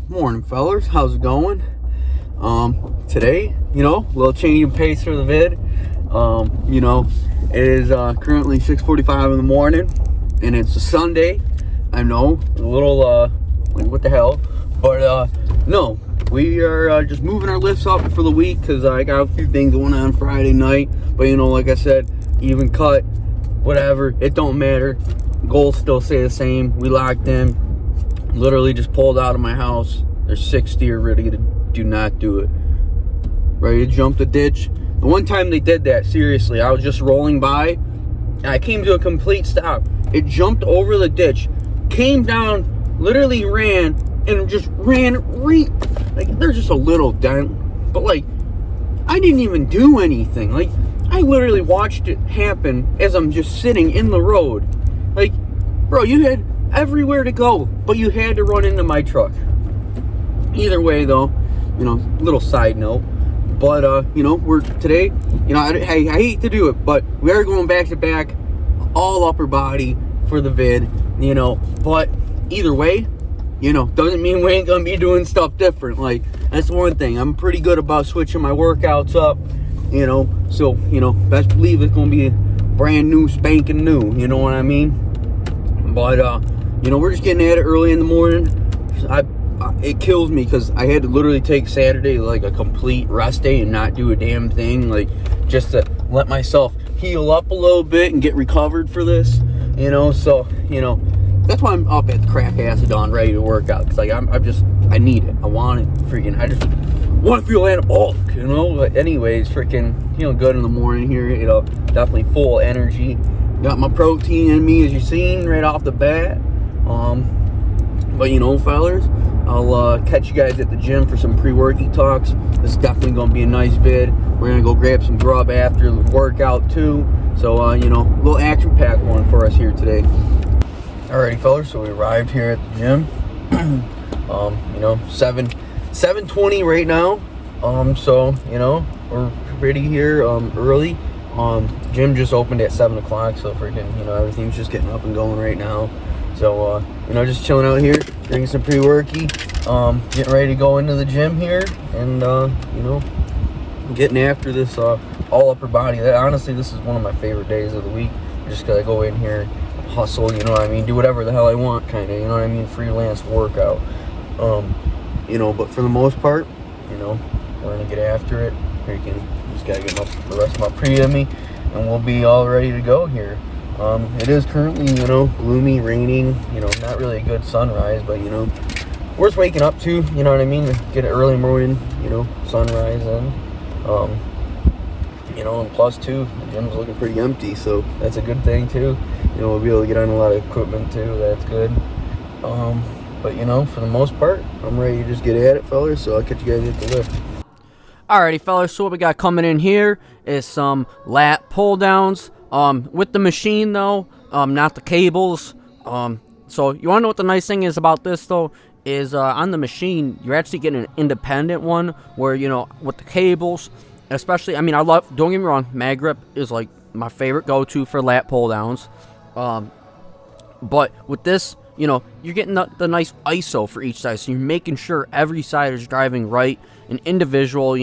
Morning, fellers. How's it going? Today, a little change in pace for the vid. It is currently 6:45 in the morning, and it's a Sunday. I know, a little, like, what the hell? But, no, we are just moving our lifts up for the week because I got a few things going on Friday night. But, like I said, even cut, whatever, it don't matter. Goals still stay the same. We locked in. Literally just pulled out of my house. There's 6 deer ready to do not do it. Ready to jump the ditch. The one time they did that, seriously, I was just rolling by and I came to a complete stop. It jumped over the ditch, came down, literally ran, and just ran like there's just a little dent, but like I didn't even do anything. Like I literally watched it happen as I'm just sitting in the road. Like, bro, you had everywhere to go, but you had to run into my truck. Either way, though, little side note, but we're today, I hate to do it, but we are going back to back, all upper body for the vid, but either way, doesn't mean we ain't gonna be doing stuff different. Like, that's one thing, I'm pretty good about switching my workouts up, so best believe it's gonna be brand new, spanking new, you know what I mean? But we're just getting at it early in the morning. It kills me because I had to literally take Saturday like a complete rest day and not do a damn thing, like just to let myself heal up a little bit and get recovered for this, so that's why I'm up at the crack acid on ready to work out, because like I need it, I want it, freaking, I just want to feel anabolic, but anyways, freaking good in the morning here, definitely full energy, got my protein in me as you're seeing right off the bat. But fellers, I'll catch you guys at the gym for some pre-worky talks. This is definitely going to be a nice vid. We're going to go grab some grub after the workout too. So, a little action-packed one for us here today. Alrighty, fellers, so we arrived here at the gym. 7:20 right now. So, we're ready here early. Gym just opened at 7 o'clock, so freaking, everything's just getting up and going right now. So, just chilling out here, drinking some pre-worky, getting ready to go into the gym here, and, getting after this all upper body. Honestly, this is one of my favorite days of the week, just because I go in here, hustle, do whatever the hell I want, kind of, freelance workout. But for the most part, we're going to get after it. Just got to get the rest of my pre in me, and we'll be all ready to go here. It is currently, gloomy, raining, not really a good sunrise, but, worth waking up to, get an early morning, sunrise in, and plus too, the gym's looking pretty empty, so that's a good thing too. We'll be able to get on a lot of equipment too, that's good. But, for the most part, I'm ready to just get at it, fellas, so I'll catch you guys at the lift. Alrighty, fellas, so what we got coming in here is some lat pull downs. With the machine though, not the cables. So you wanna know what the nice thing is about this though, is on the machine, you're actually getting an independent one where, with the cables, especially, don't get me wrong, mag grip is like my favorite go-to for lat pull downs. But with this, you're getting the nice ISO for each side, so you're making sure every side is driving right and individual,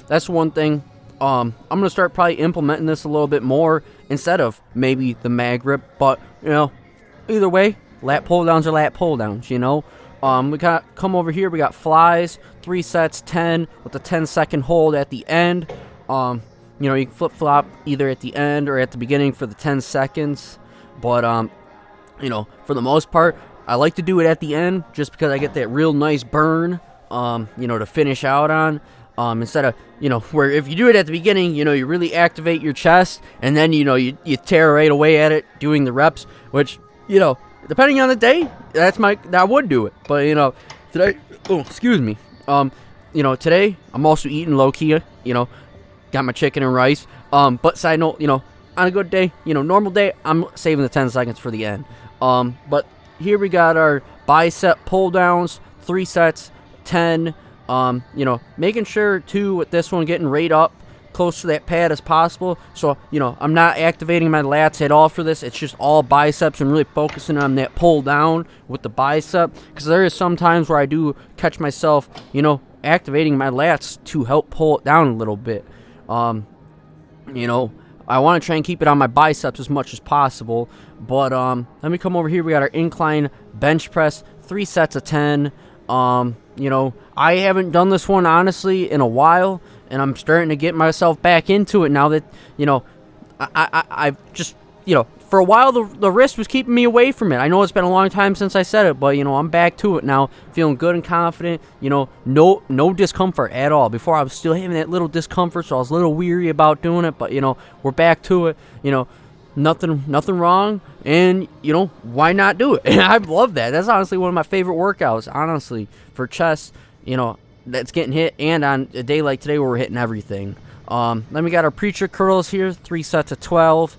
that's one thing. I'm going to start probably implementing this a little bit more instead of maybe the mag grip, but, either way, lat pull downs are lat pull downs, we got, come over here, we got flies, 3 sets, 10, with a 10-second hold at the end. You can flip-flop either at the end or at the beginning for the 10 seconds, but, for the most part, I like to do it at the end just because I get that real nice burn, to finish out on. Instead of, where if you do it at the beginning, you really activate your chest, and then, you tear right away at it doing the reps, which, depending on the day, I would do it. But, today, excuse me, today, I'm also eating low-key, got my chicken and rice, but side note, on a good day, normal day, I'm saving the 10 seconds for the end. But here we got our bicep pull downs, 3 sets, 10, making sure too with this one getting right up close to that pad as possible. So, I'm not activating my lats at all for this. It's just all biceps and really focusing on that pull down with the bicep. Because there is some times where I do catch myself, activating my lats to help pull it down a little bit. I want to try and keep it on my biceps as much as possible. But let me come over here. We got our incline bench press, 3 sets of 10. I haven't done this one honestly in a while, and I'm starting to get myself back into it now that I've just for a while the wrist was keeping me away from it. I know it's been a long time since I said it, but I'm back to it now, feeling good and confident. No discomfort at all. Before I was still having that little discomfort, so I was a little weary about doing it. But we're back to it. Nothing wrong, and why not do it? And I love that. That's honestly one of my favorite workouts, honestly, for chest. That's getting hit, and on a day like today where we're hitting everything. Then we got our preacher curls here, 3 sets of 12.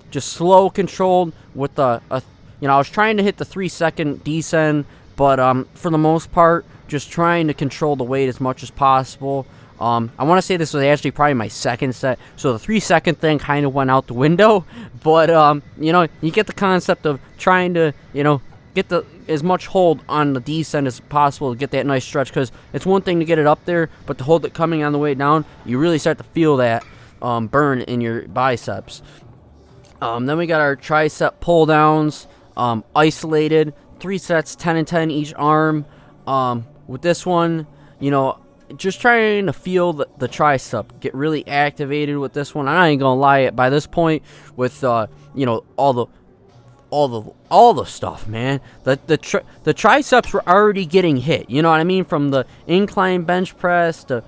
Just slow, controlled with the, I was trying to hit the 3-second descend, but for the most part, just trying to control the weight as much as possible. I want to say this was actually probably my second set, so the 3-second thing kind of went out the window. But you get the concept of trying to get as much hold on the descent as possible to get that nice stretch, because it's one thing to get it up there, but to hold it coming on the way down, you really start to feel that burn in your biceps. Then we got our tricep pull downs, isolated, 3 sets, 10 and 10 each arm. With this one, just trying to feel the tricep get really activated with this one. I ain't gonna lie, by this point, with all the stuff, man, the triceps were already getting hit. You know what I mean? From the incline bench press to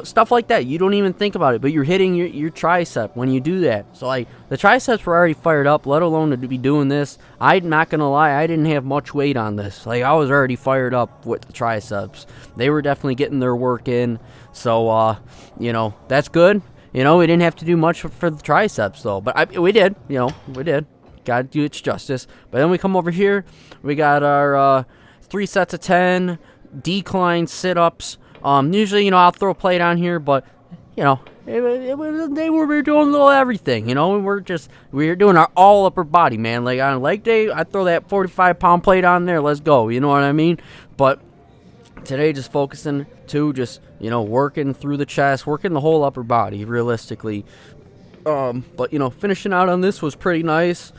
stuff like that. You don't even think about it, but you're hitting your tricep when you do that. So like the triceps were already fired up, let alone to be doing this. I'm not gonna lie, I didn't have much weight on this. Like, I was already fired up with the triceps. They were definitely getting their work in. So that's good. We didn't have to do much for the triceps though, but we did. We did. Gotta do its justice. But then we come over here, we got our 3 sets of 10 decline sit-ups. Usually, I'll throw a plate on here, but they were doing a little everything. We're doing our all upper body, man. Like on leg day, I throw that 45-pound plate on there. Let's go. You know what I mean? But today, just focusing to just working through the chest, working the whole upper body, realistically. But finishing out on this was pretty nice.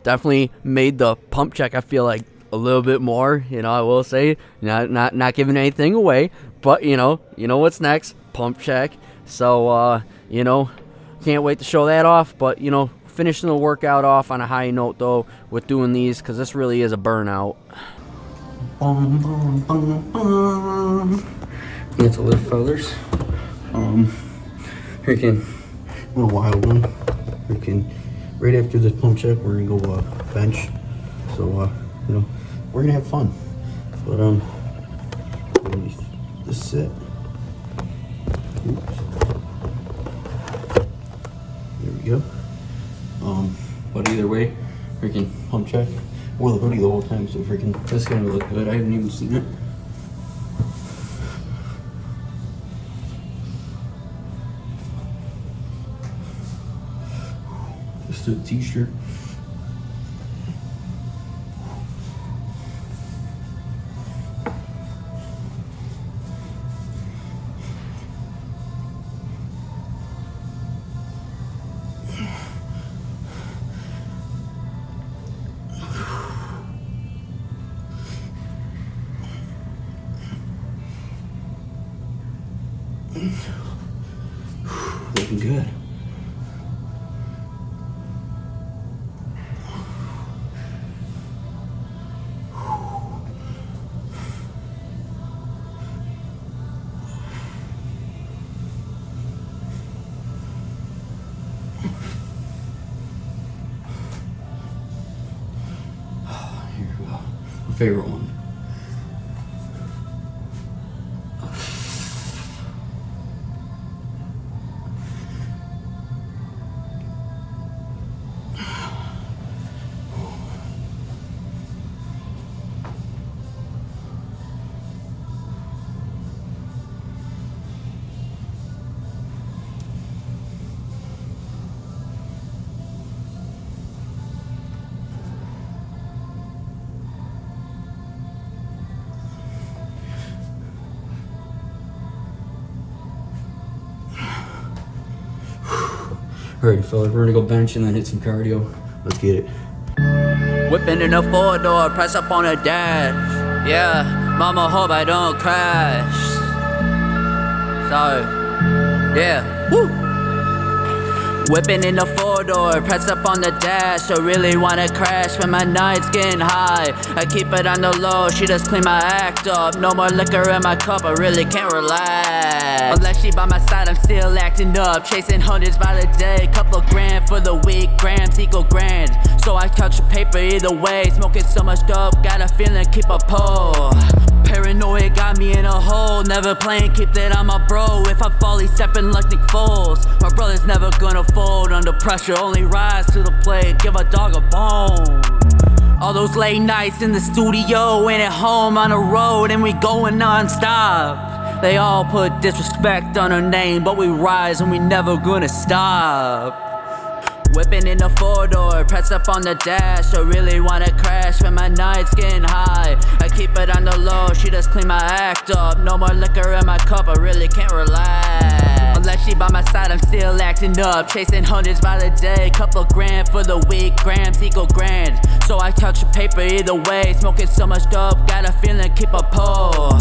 Definitely made the pump check, I feel like, a little bit more. I will say, not giving anything away, but what's next, pump check. So can't wait to show that off. But finishing the workout off on a high note though with doing these, because this really is a burnout. Cancel lift feathers. Freaking a little wild one. Freaking right after this pump check, we're gonna go bench. So we're gonna have fun. But this set. Oops. There we go. But either way, freaking pump check. Wore the hoodie the whole time, so freaking this is gonna look good. I haven't even seen it. Just a t-shirt. Looking good. Here we go. My favorite one. Alright, fellas, we're gonna go bench and then hit some cardio. Let's get it. Whipping in a four-door, press up on a dash. Yeah, mama hope I don't crash. Sorry. Yeah, woo! Whipping in the four-door, press up on the dash. I really wanna crash when my night's getting high. I keep it on the low, she just clean my act up. No more liquor in my cup, I really can't relax. Unless she by my side, I'm still acting up. Chasing hundreds by the day, couple grand for the week. Grams equal grand, so I touch the paper either way. Smoking so much dope, got a feeling keep a pull. Paranoia got me in a hole. Never playing, keep that on my bro. If I fall, he's stepping like Nick Foles. My brother's never gonna fold under pressure. Only rise to the plate, give a dog a bone. All those late nights in the studio and at home on the road, and we going non-stop. They all put disrespect on our name, but we rise and we never gonna stop. Whipping in the four-door, press up on the dash. I really wanna crash when my night's getting high. I keep it on the low, she just clean my act up. No more liquor in my cup, I really can't relax. Unless she by my side, I'm still acting up. Chasing hundreds by the day, couple grand for the week. Grams equal grand, so I touch the paper either way. Smoking so much dope, got a feeling keep a pull.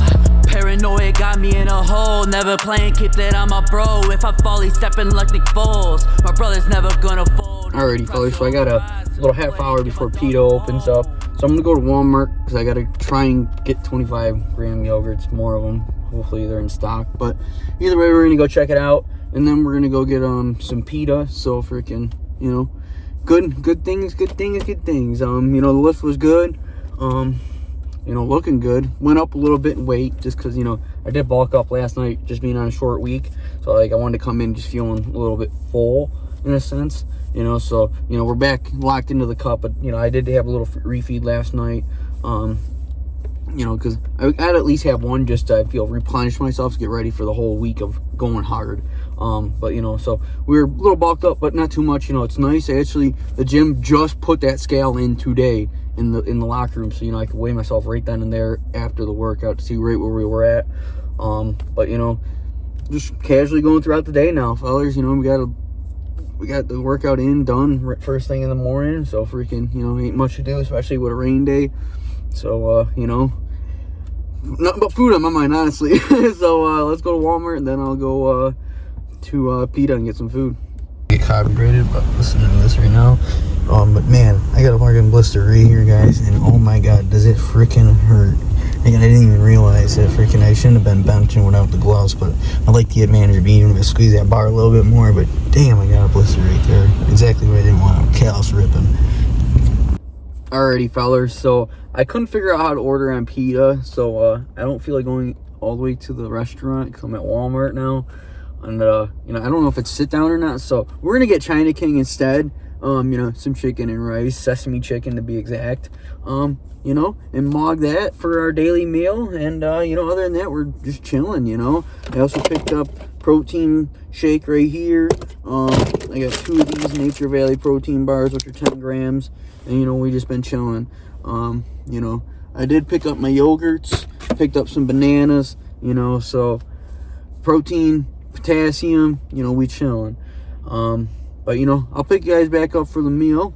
Paranoia got me in a hole. Never playing, keep that on my bro. If I fall, he's stepping like Nick Foles. My brother's never gonna fold. Alrighty, fellas, so I got a little half hour before PETA opens up. So I'm gonna go to Walmart because I gotta try and get 25 gram yogurts, more of them. Hopefully they're in stock. But either way, we're gonna go check it out, and then we're gonna go get some PETA. So freaking, you know, good things. You know, the lift was good. You know, looking good. Went up a little bit in weight just because, you know, I did bulk up last night just being on a short week. So, like, I wanted to come in just feeling a little bit full in a sense, you know. So, you know, we're back locked into the cup. But, you know, I did have a little refeed last night, you know, because I'd at least have one just to, I feel, replenish myself to get ready for the whole week of going hard. But, you know, so we were a little bulked up, but not too much. You know, it's nice. Actually, the gym just put that scale in today in the locker room, so, you know, I could weigh myself right then and there after the workout to see right where we were at. But, you know, just casually going throughout the day now, fellas. You know, we got the workout done first thing in the morning, so freaking, you know, ain't much to do, especially with a rain day. So, you know, nothing but food on my mind, honestly. So, let's go to Walmart, and then I'll go to PETA and get some food. Get copyrighted, but listen to this right now. But man, I got a fucking blister right here, guys, and oh my god, does it freaking hurt. Again, I didn't even realize that freaking, I shouldn't have been benching without the gloves, but I like the advantage of being able to squeeze that bar a little bit more. But damn, I got a blister right there. Exactly what I didn't want. Callus ripping. Alrighty, fellas, so I couldn't figure out how to order on PETA, so I don't feel like going all the way to the restaurant because I'm at Walmart now. And, you know, I don't know if it's sit down or not, so we're gonna get China King instead. You know, some chicken and rice, sesame chicken to be exact. You know, and mog that for our daily meal. And, you know, other than that, we're just chilling, you know. I also picked up protein shake right here. I got 2 of these Nature Valley protein bars, which are 10 grams. And, you know, we just been chilling. You know, I did pick up my yogurts, picked up some bananas, you know, so protein, potassium, you know, we chilling. But, you know, I'll pick you guys back up for the meal.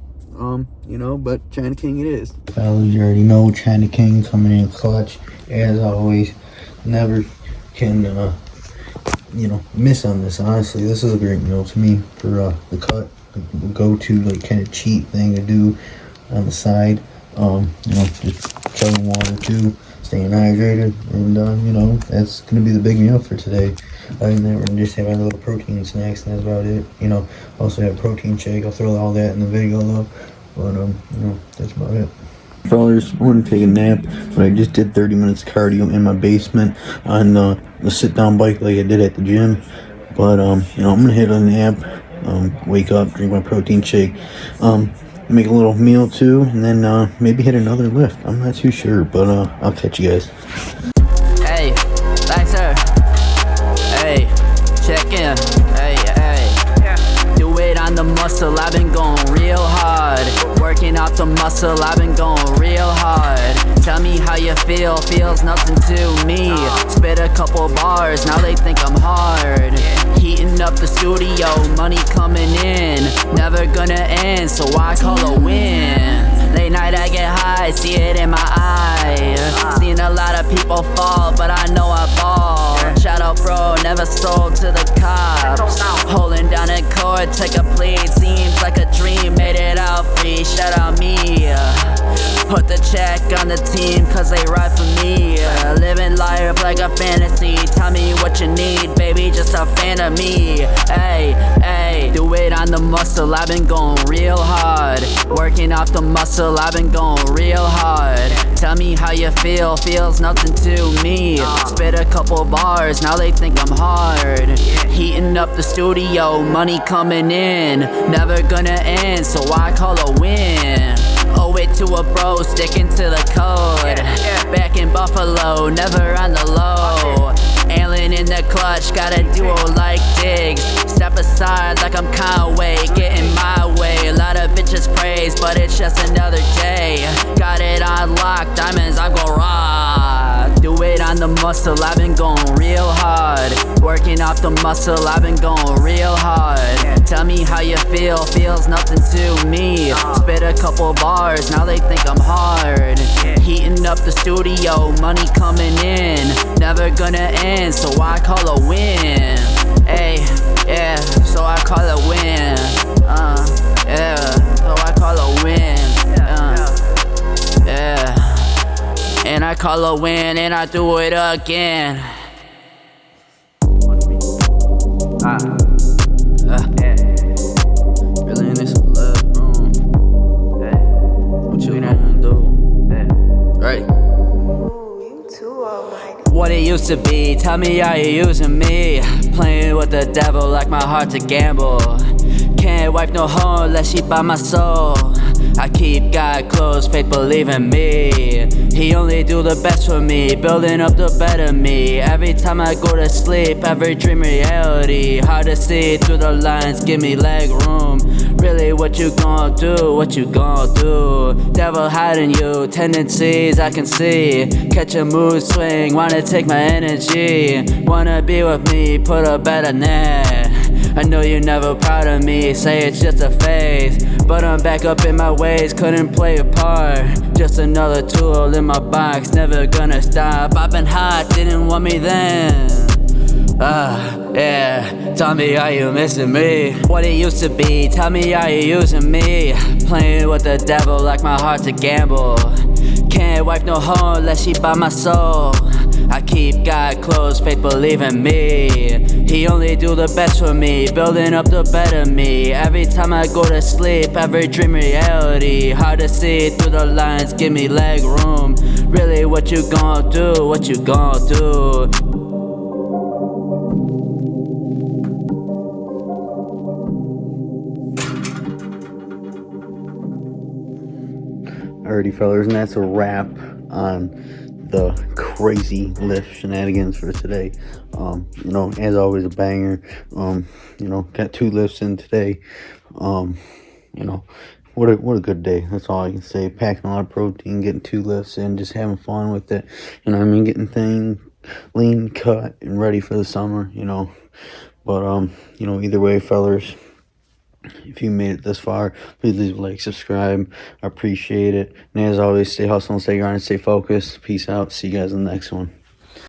You know, but China King it is. Fellas, you already know China King coming in clutch, as always. Never can, you know, miss on this. Honestly, this is a great meal to me for the cut. The go-to, like, kind of cheat thing to do on the side. You know, just chugging water too, staying hydrated, and, you know, that's going to be the big meal for today. Other than that, we're going to just have our little protein snacks, and that's about it. You know, also have protein shake. I'll throw all that in the video, though. But, you know, that's about it. Fellas, I want to take a nap, but I just did 30 minutes cardio in my basement on the sit-down bike like I did at the gym. But, you know, I'm going to hit a nap, wake up, drink my protein shake, make a little meal, too, and then maybe hit another lift. I'm not too sure, but I'll catch you guys. Hey, Laxer. Hey, check in. Hey. Do it on the muscle, I've been going real hard. Working out off the muscle, I've been going real hard. Tell me how you feel, feels nothing to me. Spit a couple bars, now they think I'm hard. Heating up the studio, money coming in, never gonna end, so I call a win. Late night I get high, see it in my eyes. Seen a lot of people fall, but I know I ball. Shout out bro, never sold to the cops. Holding down a chord, take a plea, seems like a dream. Made it out free, shout out me. Put the check on the team, cause they ride for me. Living life like a fantasy, tell me what you need, baby, just a fan of me. Hey, hey, do it on the muscle, I've been going real hard. Working off the muscle, I've been going real hard. Tell me how you feel, feels nothing to me. Spit a couple bars, now they think I'm hard. Heating up the studio, money coming in, never gonna end, so I call a win. Owe it to a bro, sticking to the code. Back in Buffalo, never on the low. Alien in the clutch, got a duo like Diggs. Step aside like I'm Conway, getting my way. A lot of bitches praise, but it's just another day. Got it on lock, diamonds, I'm gon' rock. Do it on the muscle, I've been going real hard. Working off the muscle, I've been going real hard. Tell me how you feel, feels nothing to me. Spit a couple bars, now they think I'm hard. Heating up the studio, money coming in, never gonna end, so I call a win. Hey, yeah, so I call a win. Yeah, so I call a win. Yeah, and I call a win, and I do it again. Really need some love, bro. What you gonna do? Right. Ooh, you too almighty. What it used to be, tell me how you using me. Playing with the devil like my heart's a gamble. Can't wipe no hoe unless she buy my soul. I keep God close, faith believe in me. He only do the best for me, building up the better me. Every time I go to sleep, every dream reality. Hard to see through the lines, give me leg room. Really what you gon' do, what you gon' do. Devil hiding you, tendencies I can see. Catch a mood swing, wanna take my energy. Wanna be with me, put a better net. I know you're never proud of me, say it's just a phase. But I'm back up in my ways, couldn't play a part. Just another tool in my box, never gonna stop. I've been hot, didn't want me then. Yeah, tell me how you missing me. What it used to be, tell me how you using me. Playing with the devil like my heart's a gamble. Can't wipe no hoe unless she buy my soul. I keep God close, faith believe in me. He only do the best for me, building up the better me. Every time I go to sleep, every dream reality. Hard to see through the lines, give me leg room. Really what you gon' do, what you gon' do. Alrighty, fellas, and that's a wrap on the crazy lift shenanigans for today. As always, a banger. Got 2 lifts in today. What a good day. That's all I can say. Packing a lot of protein, getting 2 lifts in, just having fun with it. Getting things lean, cut, and ready for the summer. But either way, fellas. If you made it this far, please leave a like, subscribe. I appreciate it. And as always, stay hustling, stay grinding, stay focused. Peace out. See you guys in the next one.